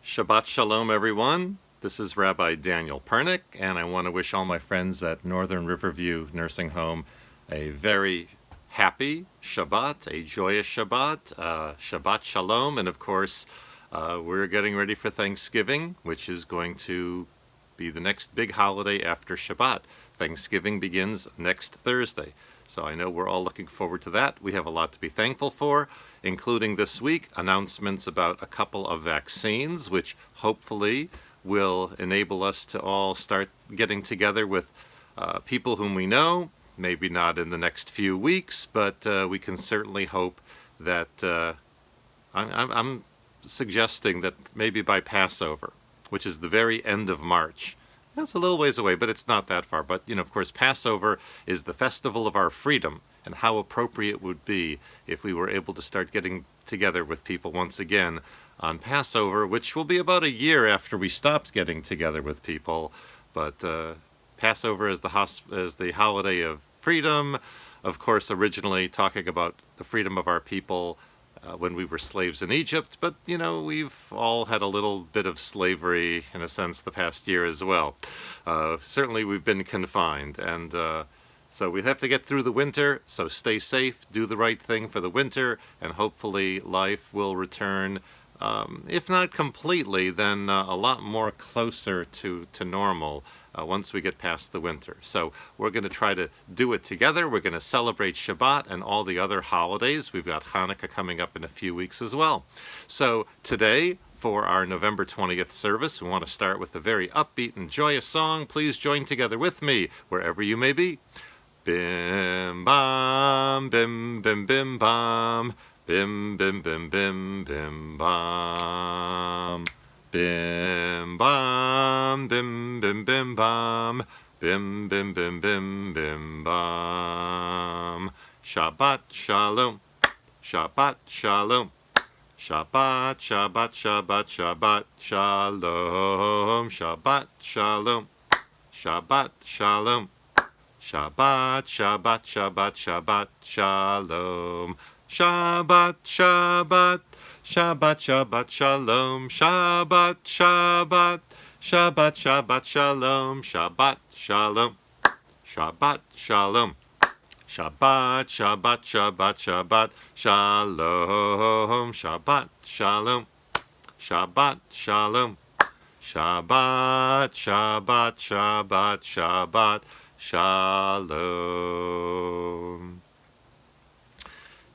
Shabbat Shalom, everyone. This is Rabbi Daniel Pernick, and I want to wish all my friends at Northern Riverview Nursing Home a very happy Shabbat, a joyous Shabbat, Shabbat Shalom, and of course, we're getting ready for Thanksgiving, which is going to be the next big holiday after Shabbat. Thanksgiving begins next Thursday. So I know we're all looking forward to that. We have a lot to be thankful for, including this week announcements about a couple of vaccines, which hopefully will enable us to all start getting together with people whom we know, maybe not in the next few weeks, but we can certainly hope that I'm suggesting that maybe by Passover, which is the very end of March. That's a little ways away, but it's not that far. But, of course, Passover is the festival of our freedom, and how appropriate it would be if we were able to start getting together with people once again on Passover, which will be about a year after we stopped getting together with people. But Passover is the holiday of freedom, of course, originally talking about the freedom of our people when we were slaves in Egypt, but we've all had a little bit of slavery in a sense the past year as well. Certainly we've been confined, and so we have to get through the winter, so stay safe, do the right thing for the winter, and hopefully life will return, if not completely, then a lot more closer to normal once we get past the winter. So we're going to try to do it together. We're going to celebrate Shabbat and all the other holidays. We've got Hanukkah coming up in a few weeks as well. So today, for our November 20th service, we want to start with a very upbeat and joyous song. Please join together with me, wherever you may be. Bim bam, bim bim bim bam, bim bim bim bim bim bam. Bim bam, bim bim bim bam, bim bim bim bim bim bam. Shabbat shalom, Shabbat shalom, Shabbat Shabbat Shabbat Shabbat shalom, Shabbat shalom, Shabbat shalom, Shabbat Shabbat Shabbat Shabbat shalom, Shabbat Shabbat. Shabbat, Shabbat, Shalom, Shabbat, Shabbat, Shabbat, Shabbat, Shalom, Shabbat, Shalom, Shabbat, Shalom, Shabbat, Shabbat, Shabbat, Shabbat, Shalom, Shabbat, Shalom, Shabbat, Shalom, Shabbat, Shabbat, Shabbat, Shabbat, Shalom.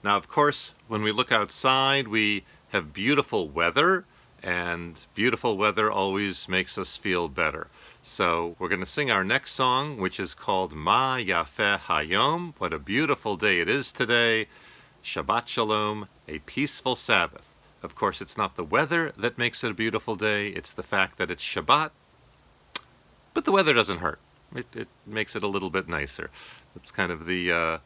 Now, of course, when we look outside, we have beautiful weather, and beautiful weather always makes us feel better. So we're going to sing our next song, which is called Ma Yafeh Hayom. What a beautiful day it is today. Shabbat Shalom, a peaceful Sabbath. Of course, it's not the weather that makes it a beautiful day. It's the fact that it's Shabbat. But the weather doesn't hurt. It makes it a little bit nicer. It's kind of the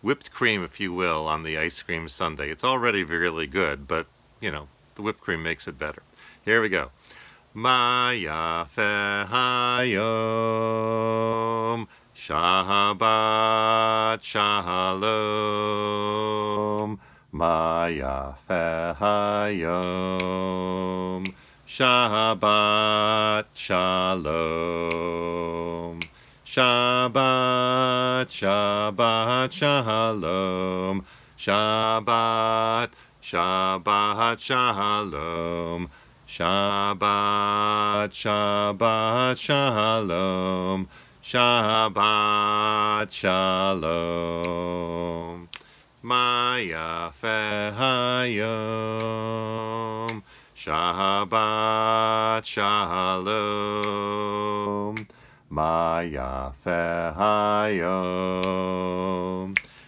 whipped cream, if you will, on the ice cream sundae. It's already really good, but, the whipped cream makes it better. Here we go. Ma Yafeh Hayom, Shabbat Shalom. Ma Yafeh Hayom, Shabbat Shalom. Shabbat, Shabbat, Shalom, Shabbat, Shabbat, Shalom, Shabbat, Shabbat, Shalom, Shabbat, Shalom. Ma Yafeh Hayom, Shabbat, Shalom. Ma Yafeh Hayom,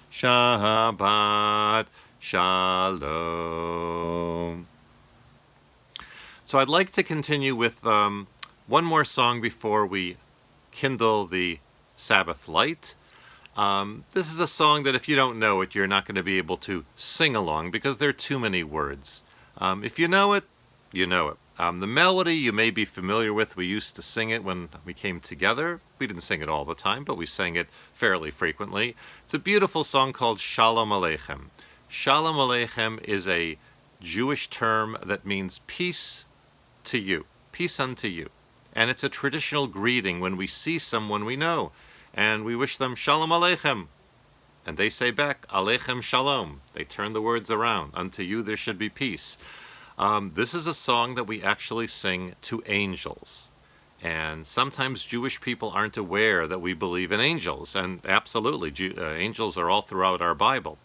Shabbat Shalom. So I'd like to continue with one more song before we kindle the Sabbath light. This is a song that if you don't know it, you're not going to be able to sing along because there are too many words. If you know it, you know it. The melody you may be familiar with. We used to sing it when we came together. We didn't sing it all the time, but we sang it fairly frequently. It's a beautiful song called Shalom Aleichem. Shalom Aleichem is a Jewish term that means peace to you, peace unto you. And it's a traditional greeting when we see someone we know, and we wish them Shalom Aleichem. And they say back, Aleichem Shalom. They turn the words around. Unto you there should be peace. This is a song that we actually sing to angels. And sometimes Jewish people aren't aware that we believe in angels. And absolutely, angels are all throughout our Bible.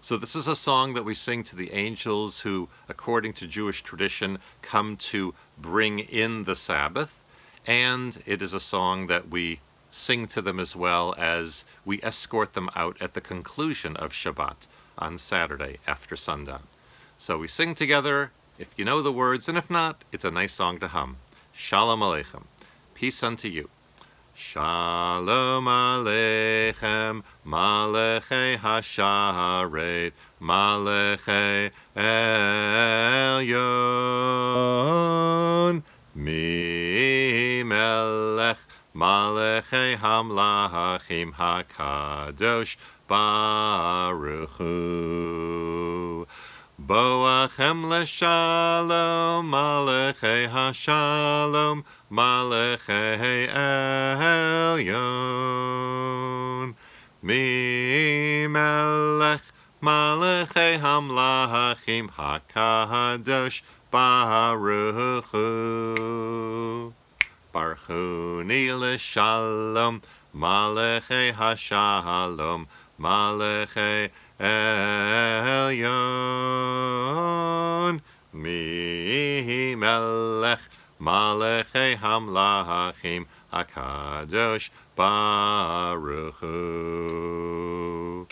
So this is a song that we sing to the angels who, according to Jewish tradition, come to bring in the Sabbath. And it is a song that we sing to them as well as we escort them out at the conclusion of Shabbat on Saturday after sundown. So we sing together, if you know the words, and if not, it's a nice song to hum. Shalom Aleichem. Peace unto you. Shalom Aleichem, Malechei Hasharet, Malechei Elyon, Mi Melech, Malechei Hamlachim HaKadosh Baruch Hu. Boachem leshalom, Malechei Hashalom, Malechei Elyon. Mi Melech, Malechei Hamlachim HaKadosh Baruch Hu. Barchuni leshalom, Malechei Hashalom, Malechei Elyon. Mi Melech, Malechei Hamlachim HaKadosh Baruch Hu.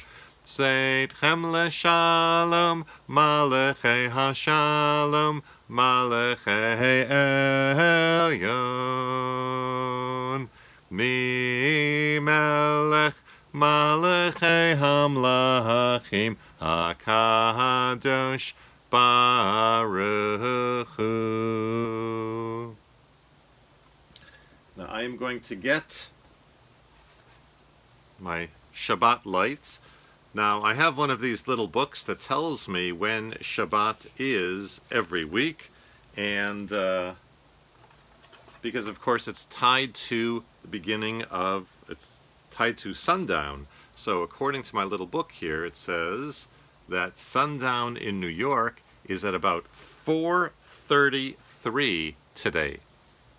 Seitchem leshalom, Malechei Hashalom, Malechei Elyon. Mi Melech, Malechei Hamlachim HaKadosh Baruch Hu. Now I am going to get my Shabbat lights. Now I have one of these little books that tells me when Shabbat is every week, and because of course it's tied to the beginning of, it's tied to sundown. So according to my little book here, it says that sundown in New York is at about 4:33 today.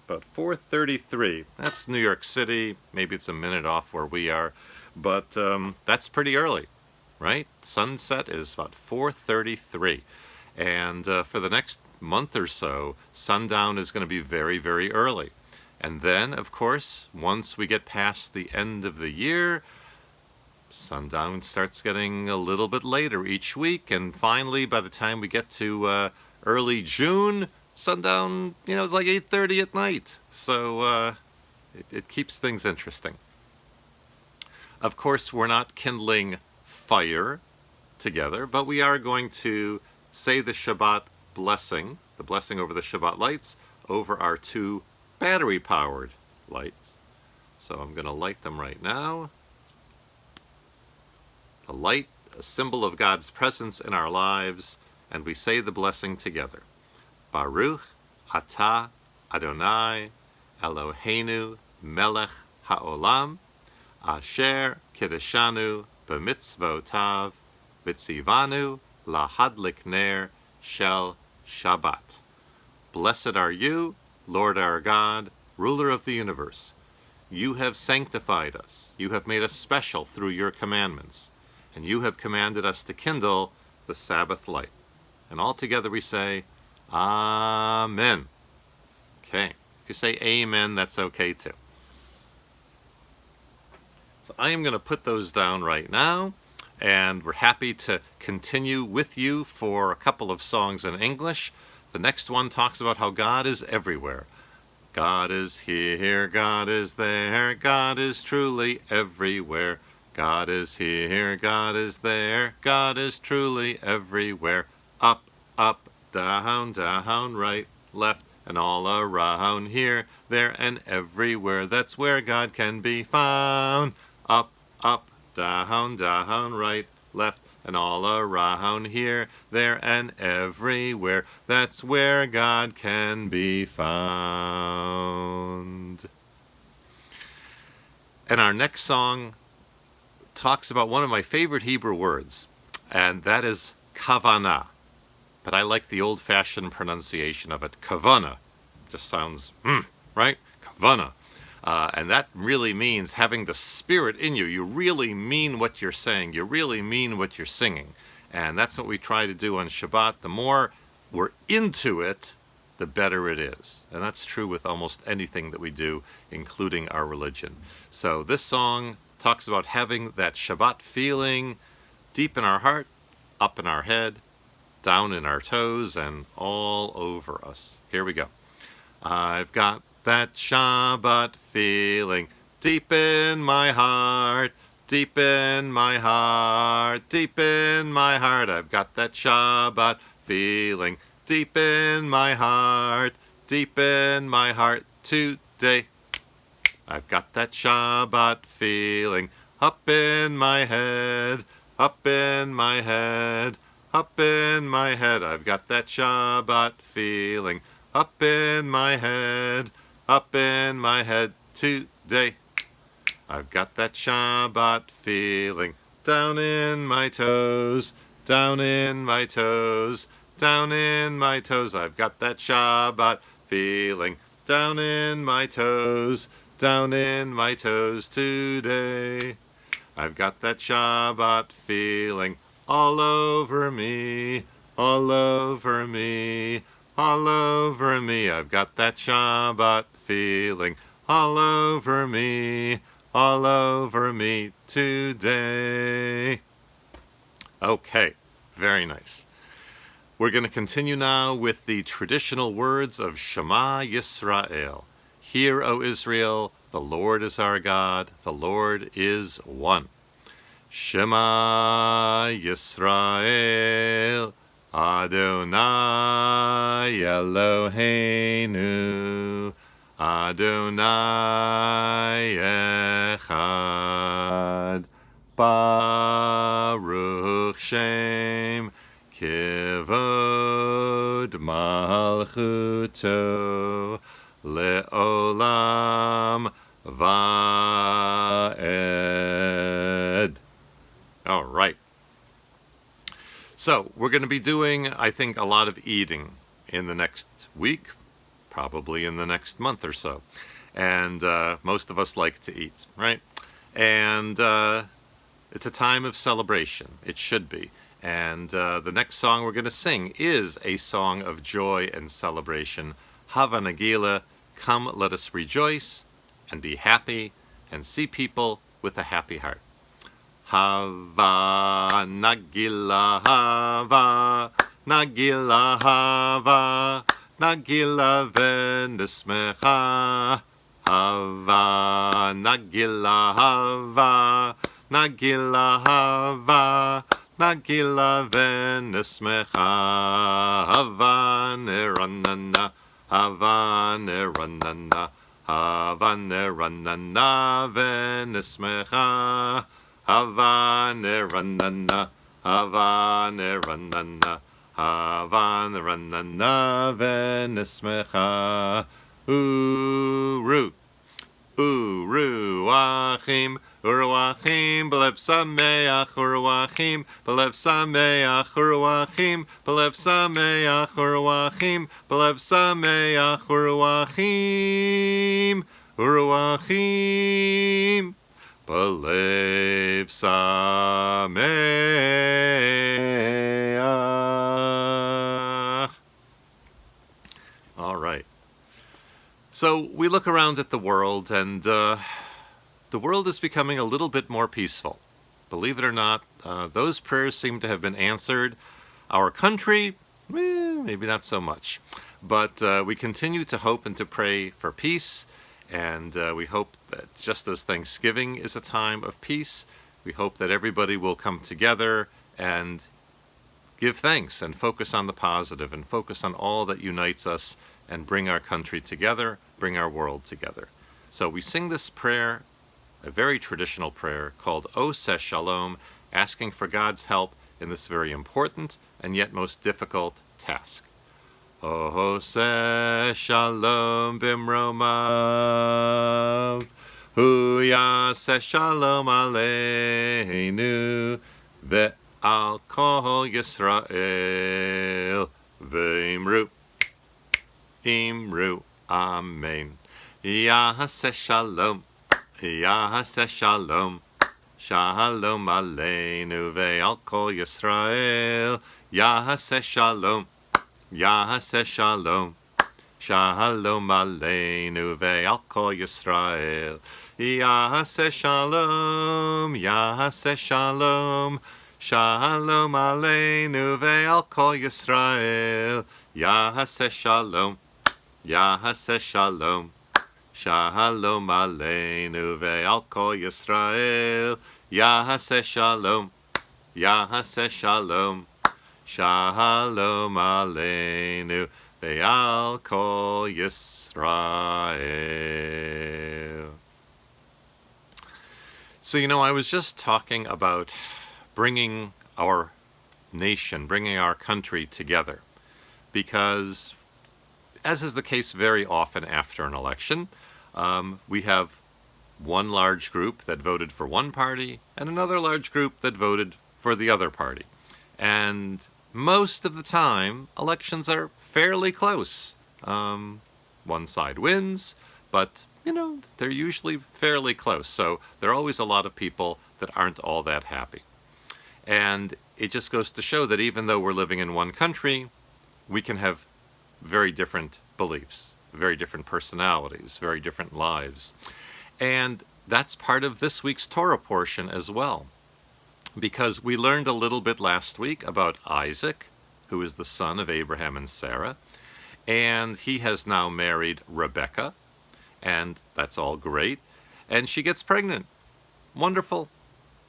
About 4:33. That's New York City. Maybe it's a minute off where we are, but that's pretty early, right? Sunset is about 4:33. And for the next month or so, sundown is going to be very, very early. And then, of course, once we get past the end of the year, sundown starts getting a little bit later each week. And finally, by the time we get to early June, sundown, is like 8:30 at night. So it keeps things interesting. Of course, we're not kindling fire together, but we are going to say the Shabbat blessing, the blessing over the Shabbat lights, over our two battery-powered lights. So I'm going to light them right now. A light, a symbol of God's presence in our lives, and we say the blessing together. Baruch atah Adonai Eloheinu melech haolam asher kiddushanu b'mitzvotav v'tzivanu lahadlik ner shel Shabbat. Blessed are you, Lord our God, ruler of the universe. You have sanctified us. You have made us special through your commandments. And you have commanded us to kindle the Sabbath light. And all together we say, Amen. Okay. If you say Amen, that's okay too. So I am going to put those down right now. And we're happy to continue with you for a couple of songs in English. The next one talks about how God is everywhere. God is here, God is there, God is truly everywhere. God is here, God is there, God is truly everywhere. Up, up, down, down, right, left, and all around, here, there, and everywhere. That's where God can be found. Up, up, down, down, right, left, and all around here, there, and everywhere. That's where God can be found. And our next song talks about one of my favorite Hebrew words, and that is kavanah. But I like the old-fashioned pronunciation of it, kavanah. Just sounds, right? Kavanah. And that really means having the Spirit in you. You really mean what you're saying. You really mean what you're singing. And that's what we try to do on Shabbat. The more we're into it, the better it is. And that's true with almost anything that we do, including our religion. So this song talks about having that Shabbat feeling deep in our heart, up in our head, down in our toes, and all over us. Here we go. I've got that Shabbat feeling deep in my heart, deep in my heart, deep in my heart. I've got that Shabbat feeling deep in my heart, deep in my heart today. I've got that Shabbat feeling up in my head, up in my head, up in my head. I've got that Shabbat feeling up in my head, up in my head today. I've got that Shabbat feeling down in my toes, down in my toes, down in my toes. I've got that Shabbat feeling down in my toes, down in my toes today. I've got that Shabbat feeling all over me, all over me, all over me. I've got that Shabbat feeling all over me today. Okay, very nice. We're going to continue now with the traditional words of Shema Yisrael. Hear, O Israel, the Lord is our God, the Lord is one. Shema Yisrael, Adonai Eloheinu, Adonai Echad, Baruch Shem, Kivod Malchuto, Le'olam Va'ed. All right. So we're going to be doing, I think, a lot of eating in the next week, probably in the next month or so. And most of us like to eat, right? And it's a time of celebration. It should be. And the next song we're going to sing is a song of joy and celebration. Hava Nagila, come let us rejoice and be happy and see people with a happy heart. Hava Nagila, Hava Nagila, Hava Nagila v'nismecha. Hava Nagila, Hava Nagila, Hava Nagila v'nismecha. Hava neranana, Hava neranana, Hava neranana v'nismecha. Hava neranana, Hava neranana, Hava neranana v'nismecha. Uru, Uruachim, Uruachim, b'lev sameach, Uruachim, b'lev sameach, Uruachim, b'lev sameach, Uruachim, b'lev sameach, Uruachim, Uruachim, b'lev sameach. All right. So we look around at the world, and the world is becoming a little bit more peaceful. Believe it or not, those prayers seem to have been answered. Our country, maybe not so much. But we continue to hope and to pray for peace, and we hope that just as Thanksgiving is a time of peace, we hope that everybody will come together and give thanks and focus on the positive and focus on all that unites us and bring our country together, bring our world together. So we sing this prayer, a very traditional prayer called Oseh Shalom, asking for God's help in this very important and yet most difficult task. Ohoseh shalom bimromav, hu yaseh shalom aleinu, ve'al kol Yisrael, ve'imru, imru, amen. Yaseh shalom, yaseh shalom, shalom aleinu, ve'al kol Yisrael, yaseh shalom, Yaseh shalom, shalom aleinu ve'al kol Yisrael. Yaseh shalom, yaseh shalom, shalom aleinu ve'al kol Yisrael. Yaseh shalom, yaseh shalom, shalom aleinu ve'al kol Yisrael. Yaseh shalom, yaseh shalom, shalom aleinu ve'al kol Yisrael. So, I was just talking about bringing our nation, bringing our country together, because, as is the case very often after an election, we have one large group that voted for one party and another large group that voted for the other party. And most of the time, elections are fairly close. One side wins, but, they're usually fairly close. So there are always a lot of people that aren't all that happy. And it just goes to show that even though we're living in one country, we can have very different beliefs, very different personalities, very different lives. And that's part of this week's Torah portion as well. Because we learned a little bit last week about Isaac, who is the son of Abraham and Sarah, and he has now married Rebekah, and that's all great, and she gets pregnant. Wonderful.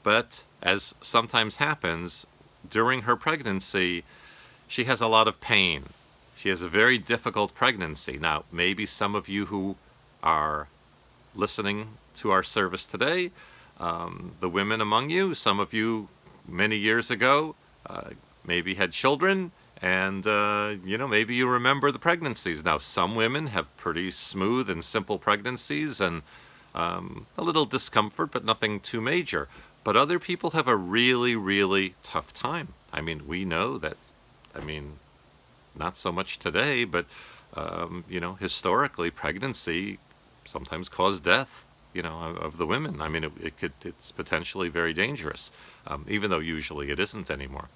But as sometimes happens, during her pregnancy, she has a lot of pain. She has a very difficult pregnancy. Now, maybe some of you who are listening to our service today, the women among you, some of you many years ago, maybe had children, and, maybe you remember the pregnancies. Now, some women have pretty smooth and simple pregnancies and a little discomfort, but nothing too major. But other people have a really, really tough time. We know that, not so much today, but, historically, pregnancy sometimes caused death, of the women. It's potentially very dangerous, even though usually it isn't anymore.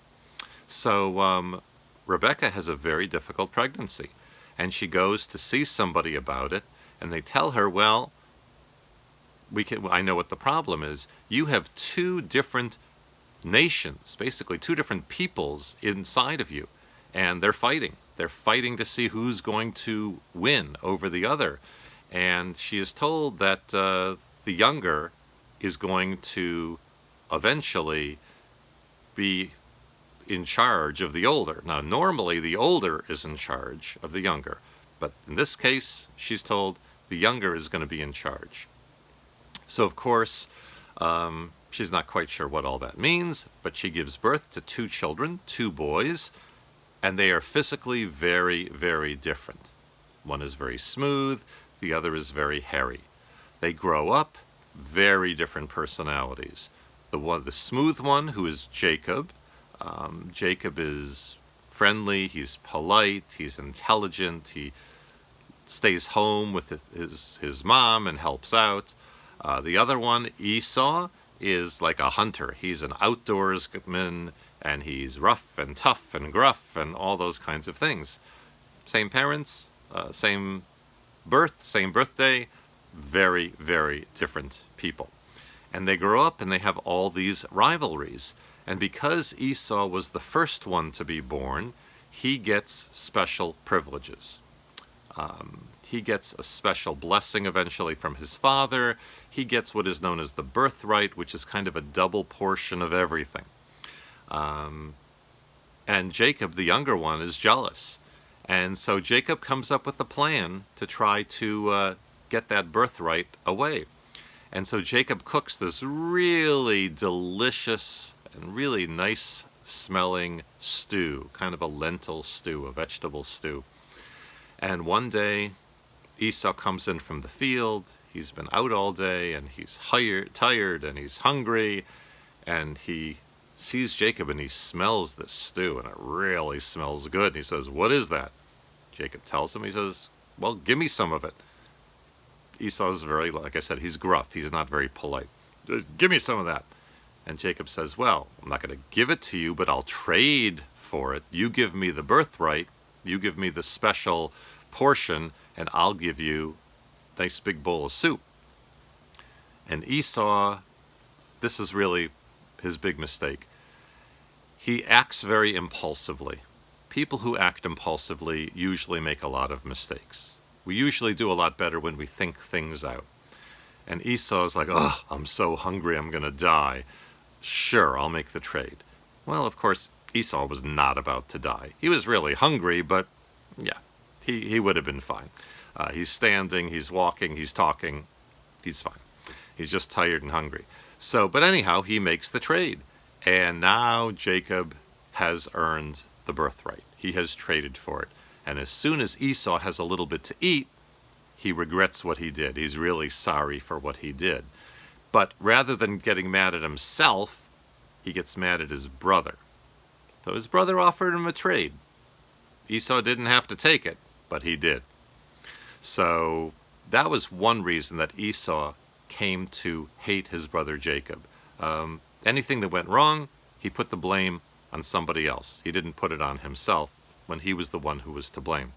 So Rebecca has a very difficult pregnancy, and she goes to see somebody about it, and they tell her, well, I know what the problem is. You have two different nations, basically two different peoples inside of you, and they're fighting. They're fighting to see who's going to win over the other. And she is told that the younger is going to eventually be in charge of the older. Now, normally the older is in charge of the younger, but in this case, she's told the younger is going to be in charge. So, of course, she's not quite sure what all that means, but she gives birth to two children, two boys, and they are physically very, very different. One is very smooth, the other is very hairy. They grow up, very different personalities. The smooth one, who is Jacob, Jacob is friendly, he's polite, he's intelligent, he stays home with his mom and helps out. The other one, Esau, is like a hunter. He's an outdoorsman, and he's rough and tough and gruff and all those kinds of things. Same parents, same birth, same birthday, very, very different people. And they grow up and they have all these rivalries. And because Esau was the first one to be born, he gets special privileges. He gets a special blessing eventually from his father. He gets what is known as the birthright, which is kind of a double portion of everything. And Jacob, the younger one, is jealous. And so Jacob comes up with a plan to try to get that birthright away. And so Jacob cooks this really delicious and really nice smelling stew, kind of a lentil stew, a vegetable stew. And one day, Esau comes in from the field. He's been out all day, and he's tired, and he's hungry, and he sees Jacob, and he smells this stew, and it really smells good. And he says, "What is that?" Jacob tells him. He says, "Well, give me some of it." Esau's very, like I said, he's gruff. He's not very polite. "Give me some of that." And Jacob says, "Well, I'm not going to give it to you, but I'll trade for it. You give me the birthright. You give me the special portion, and I'll give you a nice big bowl of soup." And Esau, this is really his big mistake. He acts very impulsively. People who act impulsively usually make a lot of mistakes. We usually do a lot better when we think things out. And Esau's like, "Oh, I'm so hungry, I'm going to die. Sure, I'll make the trade." Well, of course, Esau was not about to die. He was really hungry, but yeah, he would have been fine. He's standing, he's walking, he's talking. He's fine. He's just tired and hungry. So, but anyhow, he makes the trade. And now Jacob has earned the birthright. He has traded for it. And as soon as Esau has a little bit to eat, he regrets what he did. He's really sorry for what he did. But rather than getting mad at himself, he gets mad at his brother. So his brother offered him a trade. Esau didn't have to take it, but he did. So that was one reason that Esau came to hate his brother Jacob. Anything that went wrong, he put the blame on somebody else. He didn't put it on himself when he was the one who was to blame.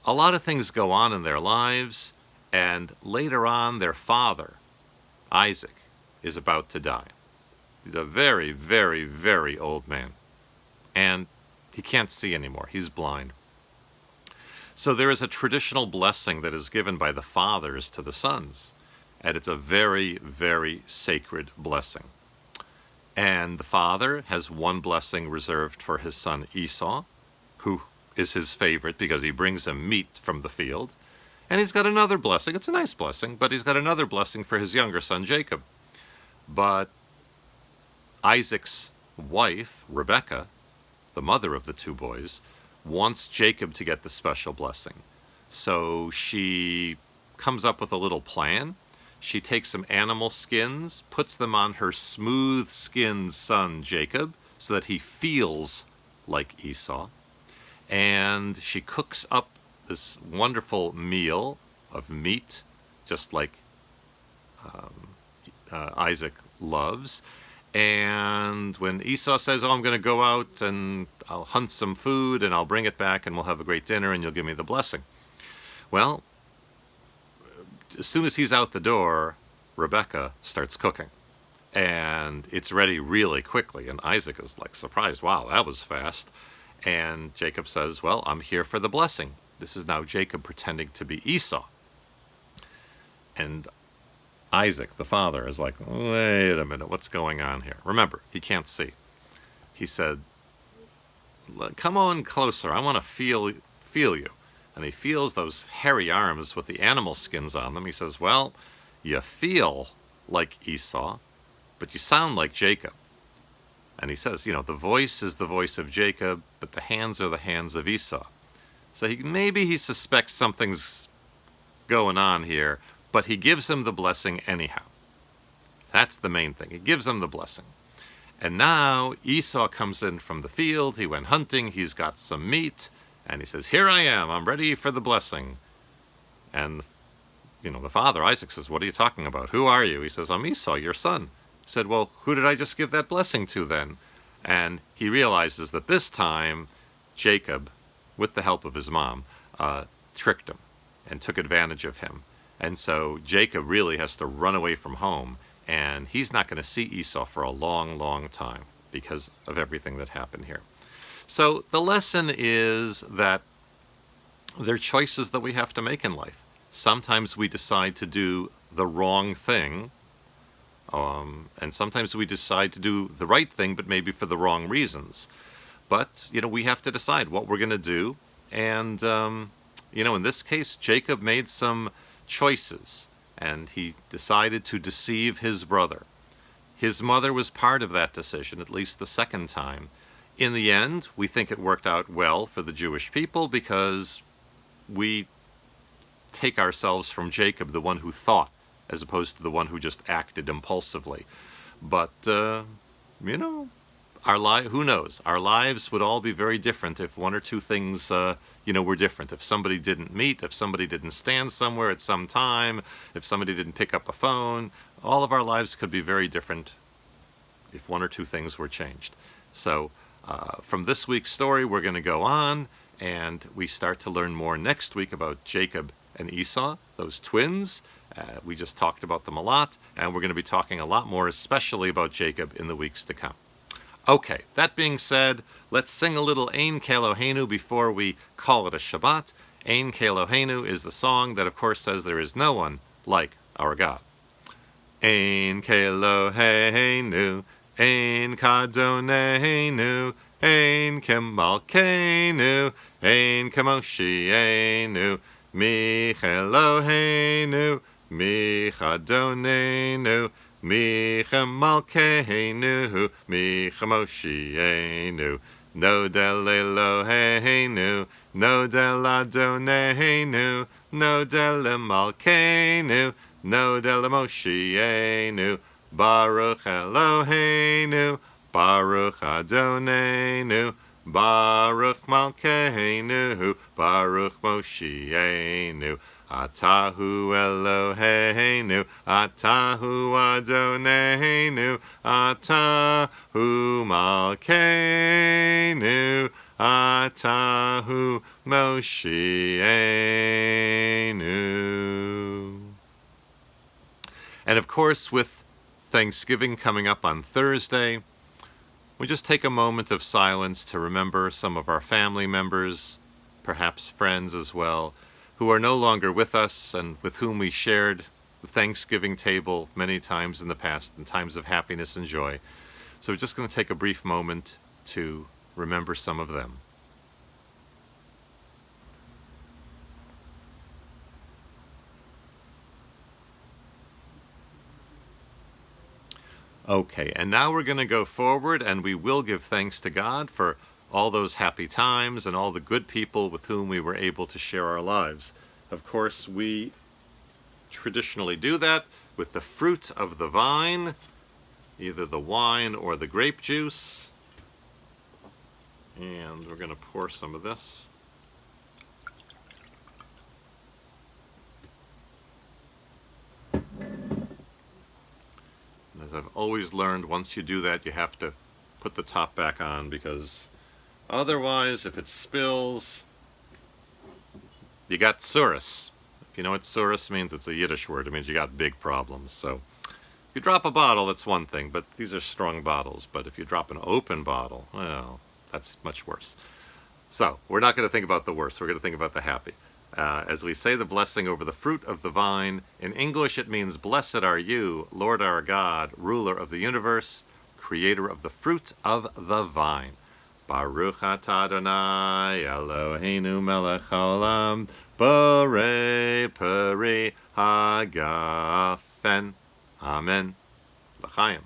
A lot of things go on in their lives, and later on, their father, Isaac, is about to die. He's a very, very, very old man, and he can't see anymore. He's blind. So there is a traditional blessing that is given by the fathers to the sons, and it's a very, very sacred blessing. And the father has one blessing reserved for his son Esau, who is his favorite because he brings him meat from the field. And he's got another blessing. It's a nice blessing, but he's got another blessing for his younger son Jacob. But Isaac's wife, Rebekah, the mother of the two boys, wants Jacob to get the special blessing. So she comes up with a little plan. She takes some animal skins, puts them on her smooth-skinned son Jacob so that he feels like Esau. And she cooks up this wonderful meal of meat, just like Isaac loves. And when Esau says, "Oh, I'm going to go out and I'll hunt some food and I'll bring it back and we'll have a great dinner and you'll give me the blessing." Well, as soon as he's out the door, Rebekah starts cooking. And it's ready really quickly. And Isaac is like surprised. "Wow, that was fast." And Jacob says, "Well, I'm here for the blessing." This is now Jacob pretending to be Esau. And Isaac, the father, is like, "Wait a minute, what's going on here?" Remember, he can't see. He said, "Come on closer, I want to feel you." And he feels those hairy arms with the animal skins on them. He says, "Well, you feel like Esau, but you sound like Jacob." And he says, the voice is the voice of Jacob, but the hands are the hands of Esau. So maybe he suspects something's going on here, but he gives him the blessing anyhow. That's the main thing. He gives him the blessing. And now Esau comes in from the field. He went hunting. He's got some meat. And he says, "Here I am. I'm ready for the blessing." And, the father, Isaac, says, "What are you talking about? Who are you?" He says, "I'm Esau, your son." He said, "Well, who did I just give that blessing to then?" And he realizes that this time Jacob, with the help of his mom, tricked him and took advantage of him. And so Jacob really has to run away from home, and he's not going to see Esau for a long, long time because of everything that happened here. So the lesson is that there are choices that we have to make in life. Sometimes we decide to do the wrong thing, and sometimes we decide to do the right thing, but maybe for the wrong reasons. But, we have to decide what we're going to do. And, in this case, Jacob made some choices, and he decided to deceive his brother. His mother was part of that decision, at least the second time. In the end, we think it worked out well for the Jewish people because we take ourselves from Jacob, the one who thought, as opposed to the one who just acted impulsively. But, who knows? Our lives would all be very different if one or two things, were different. If somebody didn't meet, if somebody didn't stand somewhere at some time, if somebody didn't pick up a phone, all of our lives could be very different if one or two things were changed. So, from this week's story, we're going to go on, and we start to learn more next week about Jacob and Esau, those twins. We just talked about them a lot, and we're going to be talking a lot more, especially about Jacob, in the weeks to come. Okay, that being said, let's sing a little Ein Keloheinu before we call it a Shabbat. Ein Keloheinu is the song that, of course, says there is no one like our God. Ein Keloheinu, Ein Kadoneinu, Ein Kemalkeinu, Ein Kemoshienu, Mich Eloheinu, Mich Adonenu, Mich Malkeinu, Mich Moshienu, Nodel Eloheinu, Nodel Adonenu, Nodel Malkeinu, Nodel Moshienu, Baruch Eloheinu, Baruch Adonenu, Baruch Malkeinu, Baruch Moshienu, Atahu Eloheinu, Atahu Adonenu, Atahu Malkeinu, Atahu Moshienu. And of course, with Thanksgiving coming up on Thursday, we just take a moment of silence to remember some of our family members, perhaps friends as well, who are no longer with us and with whom we shared the Thanksgiving table many times in the past, in times of happiness and joy. So we're just going to take a brief moment to remember some of them. Okay, and now we're going to go forward, and we will give thanks to God for all those happy times and all the good people with whom we were able to share our lives. Of course, we traditionally do that with the fruit of the vine, either the wine or the grape juice. And we're going to pour some of this. As I've always learned, once you do that, you have to put the top back on, because otherwise, if it spills, you got tsuris. If you know what tsuris means, it's a Yiddish word. It means you got big problems. So if you drop a bottle, that's one thing, but these are strong bottles. But if you drop an open bottle, well, that's much worse. So we're not going to think about the worst. We're going to think about the happy. As we say the blessing over the fruit of the vine, in English it means, "Blessed are you, Lord our God, ruler of the universe, creator of the fruit of the vine. Baruch atah Adonai Eloheinu melech haolam, borei peri hagafen." Amen. L'chaim.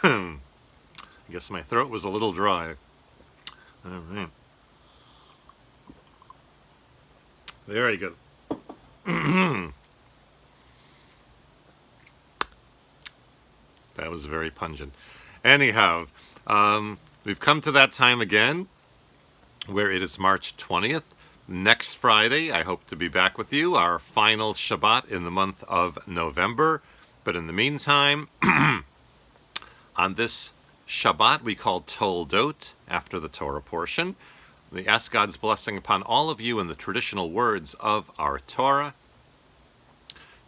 I guess my throat was a little dry. All right. Very good. That was very pungent. Anyhow, we've come to that time again where it is March 20th. Next Friday, I hope to be back with you, our final Shabbat in the month of November. But in the meantime, on this Shabbat we call Toldot, after the Torah portion, we ask God's blessing upon all of you in the traditional words of our Torah.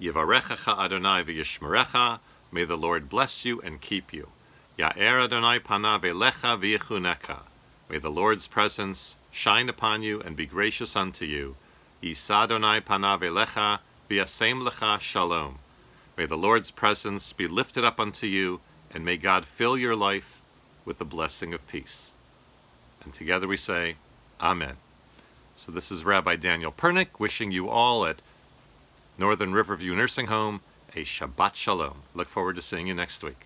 Yivarechecha Adonai v'yishmerecha, may the Lord bless you and keep you. Ya'er Adonai panav elecha v'yichunecha, may the Lord's presence shine upon you and be gracious unto you. Yisa Adonai panav elecha v'yasem lecha shalom, may the Lord's presence be lifted up unto you, and may God fill your life with the blessing of peace. And together we say, Amen. So this is Rabbi Daniel Pernick wishing you all at Northern Riverview Nursing Home a Shabbat Shalom. Look forward to seeing you next week.